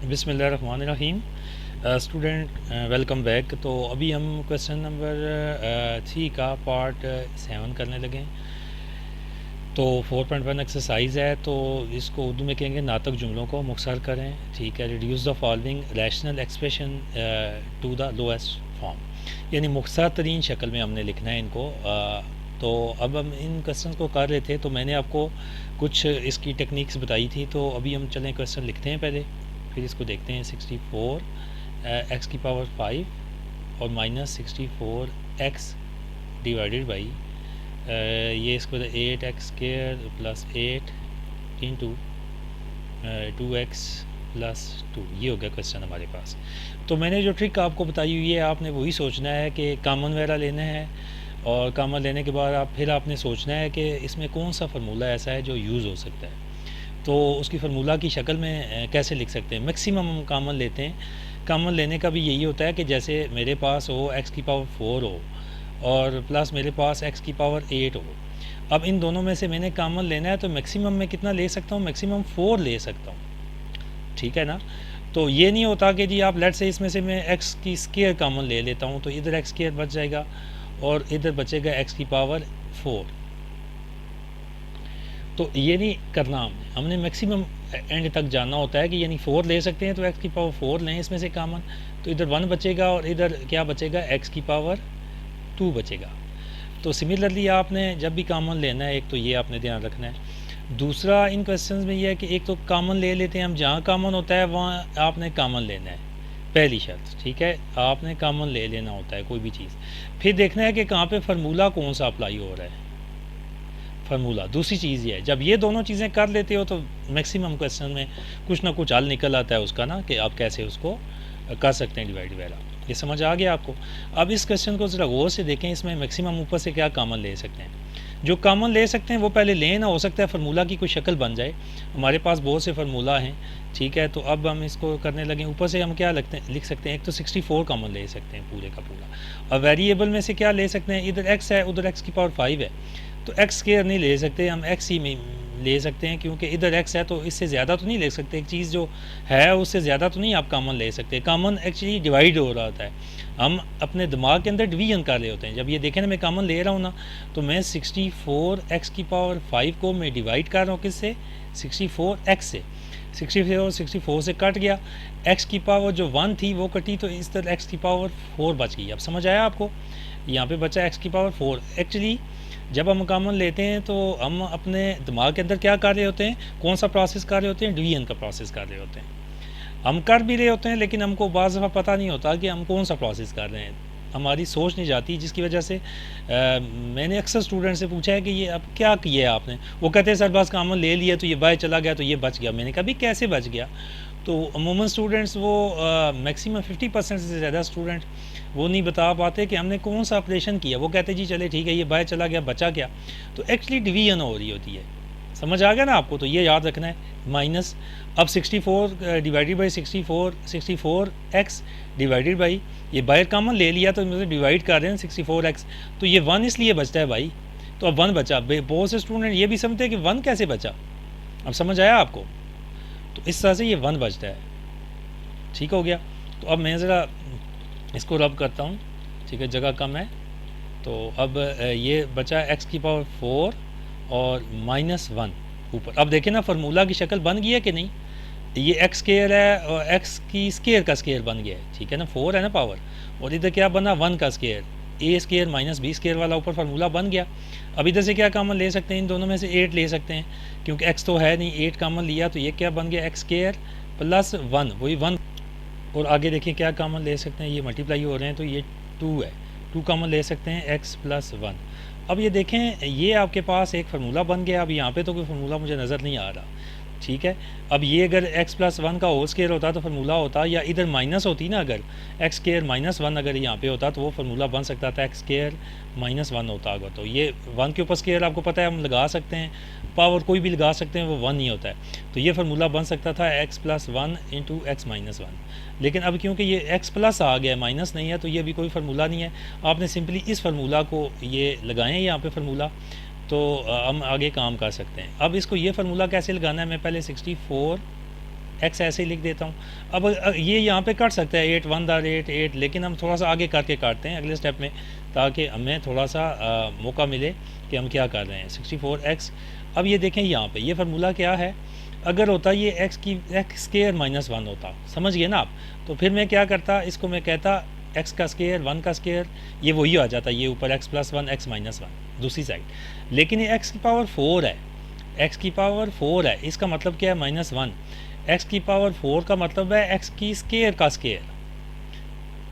बिस्मिल्लाहिर्रहमानिर्रहीम। Student welcome back. तो अभी हम क्वेश्चन नंबर 3 का पार्ट 7 करने लगे हैं। तो 4.1 एक्सरसाइज है, तो इसको उर्दू में कहेंगे नातक जुमलों को मुख्तसर करें। ठीक है, reduce the following rational expression to the lowest form, यानी मुख्तसर तरीन शक्ल में हमने लिखना है इनको। तो अब हम इन क्वेश्चन को कर रहे थे, तो मैंने आपको कुछ इसकी टेक्निक्स बताई थी। तो अभी हम चलें क्वेश्चन लिखते हैं पहले, फिर इसको देखते हैं। 64 एक्स की पावर 5 और माइनस 64 एक्स डिवाइडेड बाई ये इसको 8 x square plus 8 into 2 x plus 2। ये हो गया क्वेश्चन हमारे पास। तो मैंने जो ट्रिक आपको बताई हुई है, आपने वही सोचना है कि कॉमन वगैरह लेना है, और कॉमन लेने के बाद फिर आपने सोचना है कि इसमें कौन सा फार्मूला ऐसा है जो यूज़ हो सकता है। तो उसकी फार्मूला की शक्ल में कैसे लिख सकते हैं। मैक्सिमम हम कॉमन लेते हैं। कॉमन लेने का भी यही होता है कि जैसे मेरे पास हो एक्स की पावर 4 हो और प्लस मेरे पास एक्स की पावर 8 हो। अब इन दोनों में से मैंने कॉमन लेना है, तो मैक्सिमम में कितना ले सकता हूँ? मैक्सिमम 4 ले सकता हूँ। ठीक है ना। तो ये नहीं होता कि जी आप लेट से इसमें से मैं एक्स की स्क्वायर कॉमन ले लेता हूँ, तो इधर एक्स स्क्वायर बच जाएगा और इधर बचेगा एक्स की पावर 4। तो ये नहीं करना हमने मैक्सिमम एंड तक जाना होता है कि यानी 4 ले सकते हैं, तो एक्स की पावर 4 लें इसमें से कॉमन, तो इधर 1 बचेगा और इधर क्या बचेगा? एक्स की पावर 2 बचेगा। तो सिमिलरली आपने जब भी कॉमन लेना है, एक तो ये आपने ध्यान रखना है। दूसरा इन क्वेश्चंस में ये है कि एक तो कॉमन ले लेते हैं हम, जहाँ कॉमन होता है वहाँ आपने कॉमन लेना है, पहली शर्त। ठीक है, आपने कॉमन ले लेना होता है कोई भी चीज़। फिर देखना है कि कहाँ पे फार्मूला कौन सा अप्लाई हो रहा है, फार्मूला। दूसरी चीज़ ये है, जब ये दोनों चीज़ें कर लेते हो तो मैक्सिमम क्वेश्चन में कुछ ना कुछ हल निकल आता है उसका ना, कि आप कैसे उसको कर सकते हैं डिवाइड वगैरह। ये समझ आ गया आपको। अब इस क्वेश्चन को ज़रा गौर से देखें, इसमें मैक्सिमम ऊपर से क्या कॉमन ले सकते हैं। जो कॉमन ले सकते हैं वो पहले लें ना, हो सकता है फार्मूला की कोई शक्ल बन जाए। हमारे पास बहुत से फार्मूला हैं। ठीक है, तो अब हम इसको करने लगे। ऊपर से हम क्या लिख सकते हैं? एक तो 64 कॉमन ले सकते हैं पूरे का पूरा। अब वेरिएबल में से क्या ले सकते हैं? इधर एक्स है, उधर एक्स की पावर 5 है, तो एक्स स्क्वायर नहीं ले सकते, हम एक्स ही में ले सकते हैं, क्योंकि इधर एक्स है तो इससे ज़्यादा तो नहीं ले सकते। एक चीज़ जो है उससे ज़्यादा तो नहीं आप कॉमन ले सकते। कॉमन एक्चुअली डिवाइड हो रहा होता है, हम अपने दिमाग के अंदर डिवीजन कर रहे होते हैं। जब ये देखें ना, मैं कॉमन ले रहा हूँ ना, तो मैं 64 एक्स की पावर 5 को मैं डिवाइड कर रहा हूँ किससे? 64 एक्स से। 64 से कट गया, एक्स की पावर जो 1 थी वो कटी, तो इस तरह एक्स की पावर 4 बच गई। अब समझ आया आपको? यहाँ पे बचा एक्स की पावर 4। एक्चुअली जब हम कॉमन लेते हैं तो हम अपने दिमाग के अंदर क्या कर रहे होते हैं? कौन सा प्रोसेस कर रहे होते हैं? डिवीजन का प्रोसेस कर रहे होते हैं। हम कर भी रहे होते हैं, लेकिन हमको बाज़ दफ़ा पता नहीं होता कि हम कौन सा प्रोसेस कर रहे हैं, हमारी सोच नहीं जाती, जिसकी वजह से मैंने अक्सर स्टूडेंट से पूछा है कि ये अब क्या किया है आपने। वो कहते हैं सर बस कॉमन ले लिया तो ये बाय चला गया तो ये बच गया। मैंने कहा भी कैसे बच गया? तो अमूमन स्टूडेंट्स वो मैक्सिमम 50% से ज़्यादा स्टूडेंट वो नहीं बता पाते कि हमने कौन सा ऑपरेशन किया। वो कहते जी चले ठीक है, ये बाय चला गया, बचा क्या। तो एक्चुअली डिवीजन हो रही होती है। समझ आ गया ना आपको? तो ये याद रखना है। माइनस अब 64 divided by 64 x divided by, ये बाहर कॉमन ले लिया तो मतलब डिवाइड कर रहे हैं 64 एक्स, तो ये 1 इसलिए बचता है भाई। तो अब 1 बचा। बहुत से स्टूडेंट ये भी समझते हैं कि 1 कैसे बचा। अब समझ आया आपको? तो इस तरह से ये 1 बचता है। ठीक हो गया। तो अब मैं ज़रा इसको रब करता हूँ। ठीक है, जगह कम है। तो अब ये बचा एक्स की पावर 4 और -1 ऊपर। अब देखें ना, फार्मूला की शक्ल बन गई है कि नहीं? ये एक्स स्केयर है और एक्स की स्केयर का स्केयर बन गया है। ठीक है ना, 4 है ना पावर, और इधर क्या बना? 1 का स्केयर, ए स्केयर माइनस बी स्केयर वाला ऊपर फार्मूला बन गया। अब इधर से क्या कॉमन ले सकते हैं? इन दोनों में से 8 ले सकते हैं, क्योंकि एक्स तो है नहीं, 8 कॉमन लिया तो ये क्या बन गया? एक्स स्केयर प्लस 1, वही 1। और आगे देखिए क्या कॉमन ले सकते हैं, ये मल्टीप्लाई हो रहे हैं तो ये 2 है, 2 कॉमन ले सकते हैं, एक्स प्लस 1। अब ये देखें, ये आपके पास एक फार्मूला बन गया। अब यहाँ पे तो कोई फार्मूला मुझे नज़र नहीं आ रहा। ठीक है, अब ये अगर x प्लस 1 का होल स्केयर होता तो फार्मूला होता, या इधर माइनस होती ना, अगर एक्स स्केयर -1 अगर यहाँ पे होता तो वो फार्मूला बन सकता था, एक्स स्केयर -1 होता अगर। तो ये 1 के ऊपर स्केयर आपको पता है हम लगा सकते हैं, पावर कोई भी लगा सकते हैं, वो 1 ही होता है। तो ये फार्मूला बन सकता था x plus 1 into x minus 1। लेकिन अब क्योंकि ये x प्लस आ गया, माइनस नहीं है, तो ये भी कोई फार्मूला नहीं है। आपने सिंपली इस फार्मूला को ये लगाएं यहाँ पे फार्मूला, तो हम आगे काम कर सकते हैं। अब इसको ये फार्मूला कैसे लगाना है? मैं पहले 64 एक्स ऐसे ही लिख देता हूँ। अब ये यहाँ पे काट सकता है 8 1 दार 8 8, लेकिन हम थोड़ा सा आगे करके काटते हैं अगले स्टेप में, ताकि हमें थोड़ा सा मौका मिले कि हम क्या कर रहे हैं। 64x। अब ये देखें यहाँ पे ये फार्मूला क्या है, अगर होता ये एक्स स्केयर माइनस 1 होता, समझ गए ना आप, तो फिर मैं क्या करता, इसको मैं कहता एक्स का स्केयर 1 का स्केयर, ये वही आ जाता, ये ऊपर एक्स प्लस 1 एक्स माइनस 1 दूसरी साइड। लेकिन ये एक्स की पावर 4 है, एक्स की पावर 4 है, इसका मतलब क्या है -1। एक्स की पावर 4 का मतलब है एक्स की स्केयर का स्केयर।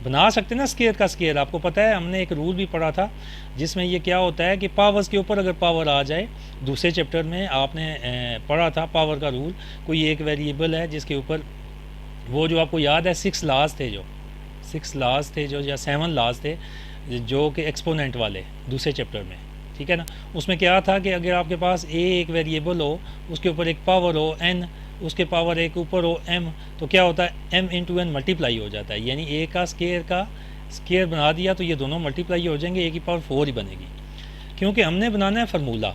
बना सकते ना स्केयर का स्केयर, आपको पता है हमने एक रूल भी पढ़ा था जिसमें ये क्या होता है कि पावर्स के ऊपर अगर पावर आ जाए, दूसरे चैप्टर में आपने पढ़ा था पावर का रूल, कोई एक वेरिएबल है जिसके ऊपर, वो जो आपको याद है 6 लॉज थे जो या 7 लॉज थे जो कि एक्सपोनेंट वाले दूसरे चैप्टर में, ठीक है ना। उसमें क्या था कि अगर आपके पास ए एक वेरिएबल हो, उसके ऊपर एक पावर हो n, उसके पावर एक ऊपर हो m, तो क्या होता है m इंटू एन मल्टीप्लाई हो जाता है, यानी a का स्केयर बना दिया तो ये दोनों मल्टीप्लाई हो जाएंगे, a की पावर 4 ही बनेगी, क्योंकि हमने बनाना है फार्मूला,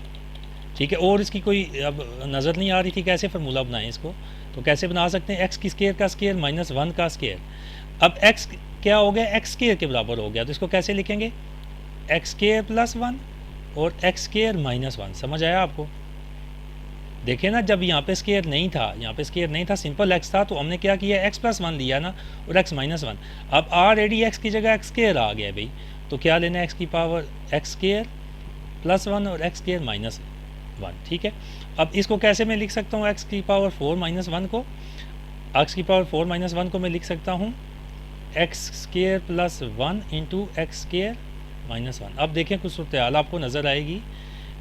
ठीक है। और इसकी कोई अब नज़र नहीं आ रही थी कैसे फार्मूला बनाएं इसको, तो कैसे बना सकते हैं, एक्स की स्केयर का स्केयर -1 का स्केयर। अब x क्या हो गया, एक्स स्केयर के बराबर हो गया, तो इसको कैसे लिखेंगे, एक्स स्केयर +1 और एक्स स्केयर -1। समझ आया आपको। देखिए ना, जब यहाँ पे स्केयर नहीं था, सिंपल एक्स था, तो हमने क्या किया, एक्स +1 लिया ना और एक्स -1। अब ऑलरेडी एक्स की जगह एक्स स्केयर आ गया भाई, तो क्या लेना है, एक्स की पावर एक्स स्केयर +1 और एक्स स्केयर -1, ठीक है। अब इसको कैसे मैं लिख सकता हूँ, एक्स की पावर 4 -1 को, एक्स की पावर 4 -1 को मैं लिख सकता हूँ x square +1 into x square -1। अब देखें कुछ सूरत हाल आपको नज़र आएगी,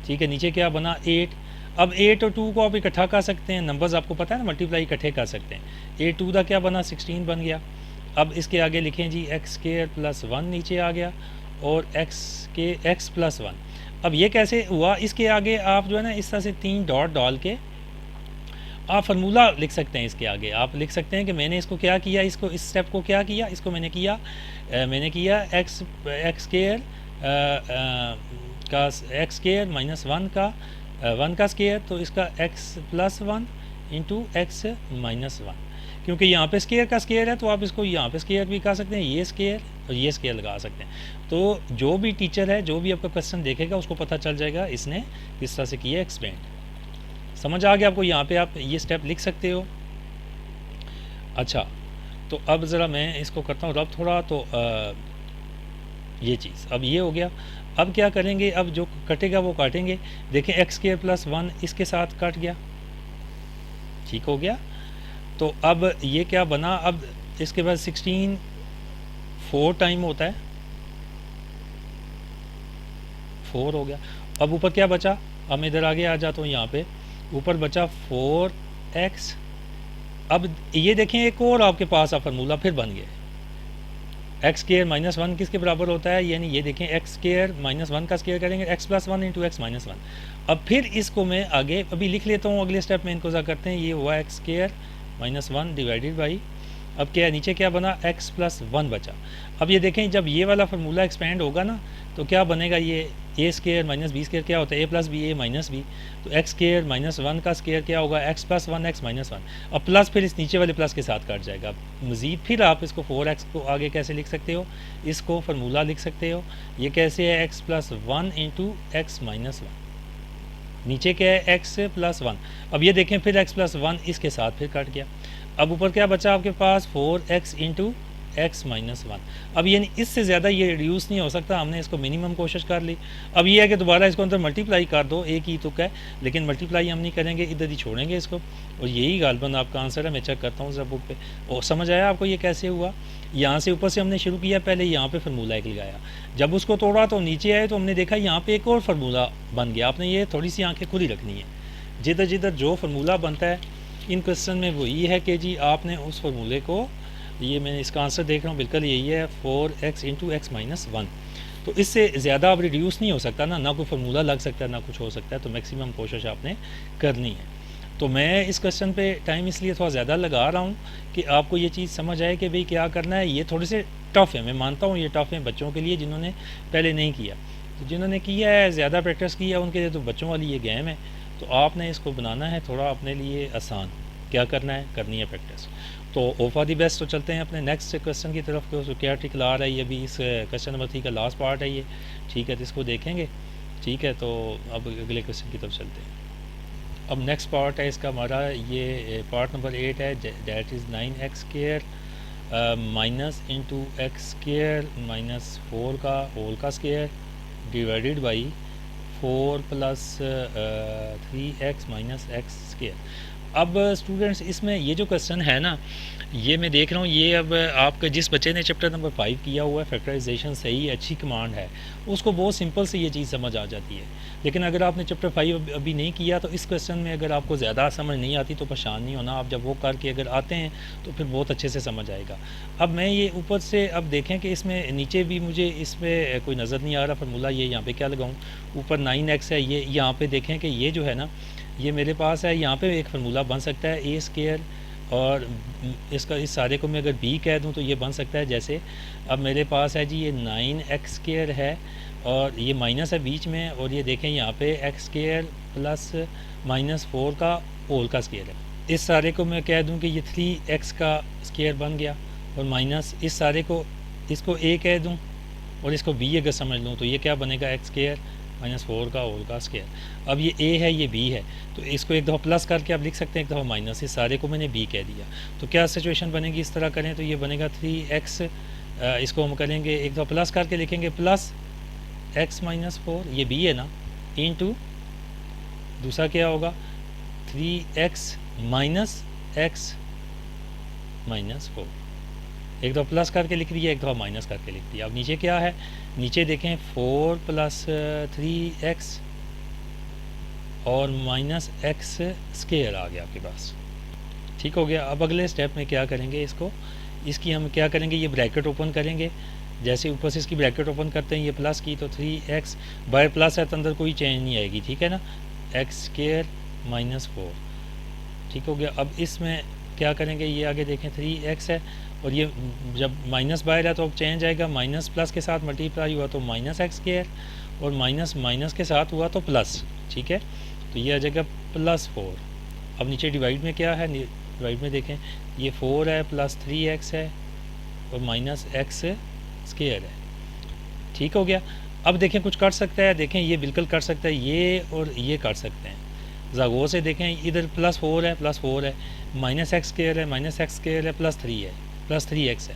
ठीक है। नीचे क्या बना 8, अब 8 और 2 को आप इकट्ठा कर सकते हैं, नंबर्स आपको पता है ना, मल्टीप्लाई इकट्ठे कर सकते हैं। 8 2 का क्या बना 16 बन गया। अब इसके आगे लिखें जी एक्स स्केयर +1 नीचे आ गया और एक्स +1। अब ये कैसे हुआ, इसके आगे आप जो है ना इस तरह से 3 डॉट डाल के आप फार्मूला लिख सकते हैं। इसके आगे आप लिख सकते हैं कि मैंने इसको क्या किया, इसको इस स्टेप को क्या किया, इसको मैंने किया एक्स स्केयर का एक्स स्केयर -1 का 1 का स्केयर, तो इसका एक्स +1 इंटू एक्स -1, क्योंकि यहाँ पे स्केयर का स्केयर है तो आप इसको यहाँ पे स्केयर भी कर सकते हैं, ये स्केयर और ये स्केयर लगा सकते हैं। तो जो भी टीचर है, जो भी आपका क्वेश्चन देखेगा, उसको पता चल जाएगा इसने किस तरह से किया एक्सपेंड। समझ आ गया आपको, यहाँ पे आप ये स्टेप लिख सकते हो। अच्छा, तो अब ज़रा मैं इसको करता हूँ रब थोड़ा, तो ये चीज़ अब ये हो गया। अब क्या करेंगे, अब जो कटेगा वो काटेंगे। देखें एक्स स्केयर +1 इसके साथ कट गया, ठीक हो गया। तो अब ये क्या बना, अब इसके बाद 16 4 टाइम होता है, 4 हो गया। अब ऊपर क्या बचा, अब मैं इधर आगे आ जाता हूँ, यहाँ पे ऊपर बचा 4x। अब ये देखें एक और आपके पास आप फार्मूला फिर बन गया, एक्स स्केयर -1 किसके बराबर होता है, यानी ये देखें एक्स स्केयर -1 का स्केयर करेंगे एक्स +1 इंटू एक्स -1। अब फिर इसको मैं आगे अभी लिख लेता हूँ, अगले स्टेप में इनको क्या करते हैं, ये हुआ एक्स स्केयर -1 डिवाइडेड बाई, अब क्या नीचे क्या बना, x +1 बचा। अब ये देखें जब ये वाला फार्मूला एक्सपेंड होगा ना, तो क्या बनेगा, ये a स्केयर -b स्केयर क्या होता है, a + b a - b, तो x स्केयर -1 का स्केयर क्या होगा, x +1 x -1। अब प्लस फिर इस नीचे वाले प्लस के साथ कट जाएगा। मज़ीद फिर आप इसको 4x को आगे कैसे लिख सकते हो, इसको फार्मूला लिख सकते हो, ये कैसे है, x +1 इंटू एक्स -1, नीचे क्या है x +1। अब ये देखें फिर x +1 इसके साथ फिर कट गया। अब ऊपर क्या बचा आपके पास, 4x इंटू एक्स -1। अब यानी इससे ज़्यादा ये रिड्यूस नहीं हो सकता, हमने इसको मिनिमम कोशिश कर ली। अब ये है कि दोबारा इसको अंदर मल्टीप्लाई कर दो, एक ही तुक है, लेकिन मल्टीप्लाई हम नहीं करेंगे, इधर ही छोड़ेंगे इसको, और यही गालबन आपका आंसर है। मैं चेक करता हूँ ज़रा बुक पे, और समझ आया आपको ये कैसे हुआ। यहाँ से ऊपर से हमने शुरू किया, पहले यहाँ पे फार्मूला एक लगाया, जब उसको तोड़ा तो नीचे आए तो हमने देखा यहाँ पे एक और फार्मूला बन गया। आपने ये थोड़ी सी आंखें खुली रखनी है, जिधर जिधर जो फार्मूला बनता है इन क्वेश्चन में वो ये है कि जी आपने उस फार्मूले को, ये मैं इसका आंसर देख रहा हूँ बिल्कुल यही है, 4x इंटू एक्स -1। तो इससे ज़्यादा अब रिड्यूस नहीं हो सकता ना कोई फार्मूला लग सकता है ना कुछ हो सकता है, तो मैक्सिमम कोशिश आपने करनी है। तो मैं इस क्वेश्चन पे टाइम इसलिए थोड़ा ज़्यादा लगा रहा हूँ कि आपको ये चीज़ समझ आए कि भाई क्या करना है। ये थोड़े से टफ़ है, मैं मानता हूँ ये टफ़ है बच्चों के लिए जिन्होंने पहले नहीं किया। तो जिन्होंने किया है, ज़्यादा प्रैक्टिस की है, उनके लिए तो बच्चों वाली ये गेम है। तो आपने इसको बनाना है थोड़ा अपने लिए आसान, क्या करना है, करनी है प्रैक्टिस। तो ऑफ आर दी बेस्ट। तो चलते हैं अपने नेक्स्ट क्वेश्चन की तरफ। तो क्या आर्टिकल आ रहा है, ये भी इस क्वेश्चन नंबर 3 का लास्ट पार्ट है ये, ठीक है, तो इसको देखेंगे, ठीक है। तो अब अगले क्वेश्चन की तरफ चलते हैं। अब नेक्स्ट पार्ट है इसका हमारा, ये पार्ट नंबर 8 है, that is 9x square minus into x square minus 4 का होल का square divided by 4 plus 3x minus x square. अब स्टूडेंट्स इसमें ये जो क्वेश्चन है ना, ये मैं देख रहा हूँ, ये अब आपका जिस बच्चे ने चैप्टर नंबर 5 किया हुआ है, फैक्टराइजेशन सही अच्छी कमांड है, उसको बहुत सिंपल से ये चीज़ समझ आ जाती है। लेकिन अगर आपने चैप्टर 5 अभी नहीं किया तो इस क्वेश्चन में अगर आपको ज़्यादा समझ नहीं आती तो परेशान नहीं होना, आप जब वो करके अगर आते हैं तो फिर बहुत अच्छे से समझ आएगा। अब मैं ये ऊपर से अब देखें कि इसमें नीचे भी मुझे इसमें कोई नज़र नहीं आ रहा फार्मूला, ये यहाँ पे क्या लगाऊँ, ऊपर 9x है, ये यहाँ पे देखें कि ये जो है ना, ये मेरे पास है, यहाँ पे एक फार्मूला बन सकता है ए स्क्वायर, और इसका इस सारे को मैं अगर b कह दूँ तो ये बन सकता है जैसे, अब मेरे पास है जी ये 9x स्क्वायर है और ये माइनस है बीच में, और ये देखें यहाँ पे x स्क्वायर प्लस माइनस 4 का होल का स्क्वायर है। इस सारे को मैं कह दूँ कि ये 3x का स्क्वायर बन गया, और माइनस इस सारे को, इसको a कह दूँ और इसको b अगर समझ लूँ तो ये क्या बनेगा, x स्क्वायर माइनस 4 का होल का स्क्वायर। अब ये a है ये b है, तो इसको एक दफ़ा प्लस करके आप लिख सकते हैं, एक दफ़ा माइनस, इस सारे को मैंने b कह दिया। तो क्या सिचुएशन बनेगी, इस तरह करें तो ये बनेगा 3x, इसको हम करेंगे एक दफ़ा प्लस करके लिखेंगे, प्लस x माइनस 4, ये b है ना, इंटू दूसरा क्या होगा 3x माइनस x माइनस 4, एक दफ़ा प्लस करके लिख दिया, एक दफ़ा माइनस करके लिख दिया। अब नीचे क्या है, नीचे देखें 4 प्लस 3x और माइनस x स्क्वायर आ गया आपके पास, ठीक हो गया। अब अगले स्टेप में क्या करेंगे, इसकी हम क्या करेंगे, ये ब्रैकेट ओपन करेंगे, जैसे ऊपर से इसकी ब्रैकेट ओपन करते हैं, ये प्लस की तो 3x बाय प्लस है तो अंदर कोई चेंज नहीं आएगी, ठीक है ना, x स्क्वायर माइनस 4, ठीक हो गया। अब इसमें क्या करेंगे, ये आगे देखें 3x है, और ये जब माइनस बाहर है तो अब चेंज आएगा, माइनस प्लस के साथ मल्टीप्लाई हुआ तो माइनस एक्स स्क्वायर, और माइनस माइनस के साथ हुआ तो प्लस, ठीक है, तो ये आ जाएगा प्लस 4। अब नीचे डिवाइड में क्या है, डिवाइड में देखें ये 4 है प्लस 3x है और माइनस एक्स स्क्वायर है, ठीक हो गया। अब देखें कुछ कर सकता है, देखें ये बिल्कुल कर सकता है, ये और ये कर सकते हैं, ज़ागो से देखें, इधर प्लस 4 है प्लस 4 है, माइनस एक्स स्क्वायर है माइनस एक्स स्क्वायर है, प्लस 3 है प्लस 3x है,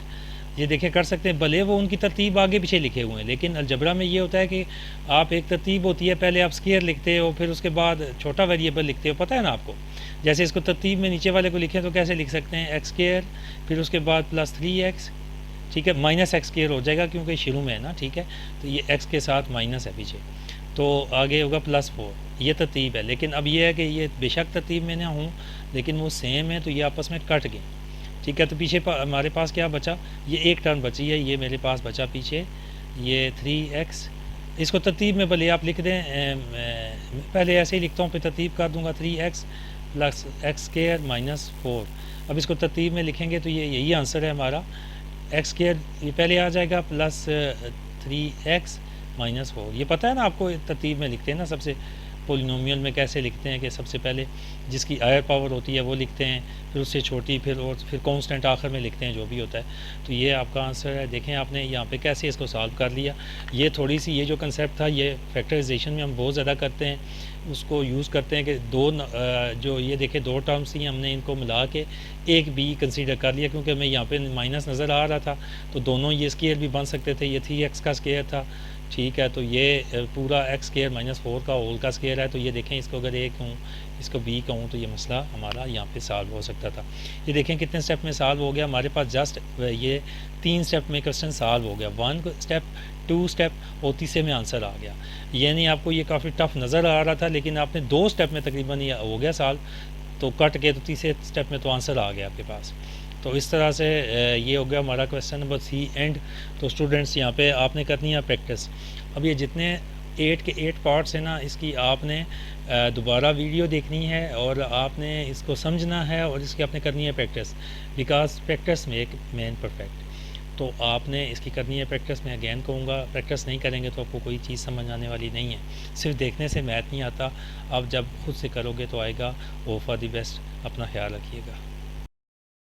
ये देखें कर सकते हैं। भले वो उनकी तरतीब आगे पीछे लिखे हुए हैं, लेकिन अलजबरा में ये होता है कि आप एक तरतीब होती है, पहले आप स्क्वायर लिखते हो फिर उसके बाद छोटा वेरिएबल लिखते हो, पता है ना आपको। जैसे इसको तरतीब में नीचे वाले को लिखें तो कैसे लिख सकते हैं, एक्स स्क्वायर फिर उसके बाद प्लस 3x, ठीक है, माइनस एक्स स्क्वायर हो जाएगा क्योंकि शुरू में है ना, ठीक है, तो ये x के साथ माइनस है पीछे, तो आगे होगा प्लस 4, ये तरतीब है। लेकिन अब ये है कि ये बेशक तरतीब में ना हूँ लेकिन वो सेम है, तो ये आपस में कट गए, ठीक है। तो पीछे हमारे पास क्या बचा, ये एक टर्म बची है, ये मेरे पास बचा पीछे ये 3x, इसको तरतीब में भले आप लिख दें, पहले ऐसे ही लिखता हूँ फिर तरतीब कर दूँगा, 3x plus x square minus 4। अब इसको तरतीब में लिखेंगे तो ये यही आंसर है हमारा, एक्स स्क्वायर ये पहले आ जाएगा प्लस 3x माइनस 4। ये पता है ना आपको, तरतीब में लिखते हैं ना, सबसे पोलिनोमियल में कैसे लिखते हैं कि सबसे पहले जिसकी हायर पावर होती है वो लिखते हैं, फिर उससे छोटी, फिर कांस्टेंट आखिर में लिखते हैं, जो भी होता है। तो ये आपका आंसर है। देखें आपने यहाँ पे कैसे इसको सॉल्व कर लिया। ये थोड़ी सी ये जो कंसेप्ट था ये फैक्टराइजेशन में हम बहुत ज़्यादा करते हैं, उसको यूज़ करते हैं कि जो ये देखें 2 टर्म्स थी, हमने इनको मिला के एक b कंसीडर कर लिया, क्योंकि हमें यहाँ पे माइनस नज़र आ रहा था, तो दोनों ये स्क्वायर भी बन सकते थे, ये 3x का स्क्वायर था, ठीक है, तो ये पूरा एक्स स्क्वायर माइनस 4 का होल का स्क्वायर है। तो ये देखें इसको अगर a कहूँ इसको b कहूँ तो ये मसला हमारा यहाँ पे सॉल्व हो सकता था। ये देखें कितने स्टेप में सॉल्व हो गया, हमारे पास जस्ट ये 3 स्टेप में क्वेश्चन सॉल्व हो गया, 1 स्टेप 2 स्टेप और तीसरे में आंसर आ गया। यानी आपको ये काफ़ी टफ नज़र आ रहा था, लेकिन आपने 2 स्टेप में तकरीबन ये हो गया सॉल्व, तो कट के तो तीसरे स्टेप में तो आंसर आ गया आपके पास। तो इस तरह से ये हो गया हमारा क्वेश्चन नंबर 3 एंड। तो स्टूडेंट्स यहाँ पे आपने करनी है प्रैक्टिस। अब ये जितने 8 के 8 पार्ट्स हैं ना, इसकी आपने दोबारा वीडियो देखनी है और आपने इसको समझना है और इसकी आपने करनी है practice, because practice make man perfect. तो आपने इसकी करनी है प्रैक्टिस। मैं अगेन कहूँगा, प्रैक्टिस नहीं करेंगे तो आपको कोई चीज़ समझ आने वाली नहीं है। सिर्फ देखने से मैथ नहीं आता, आप जब खुद से करोगे तो आएगा। वो फॉर दी बेस्ट, अपना ख्याल रखिएगा।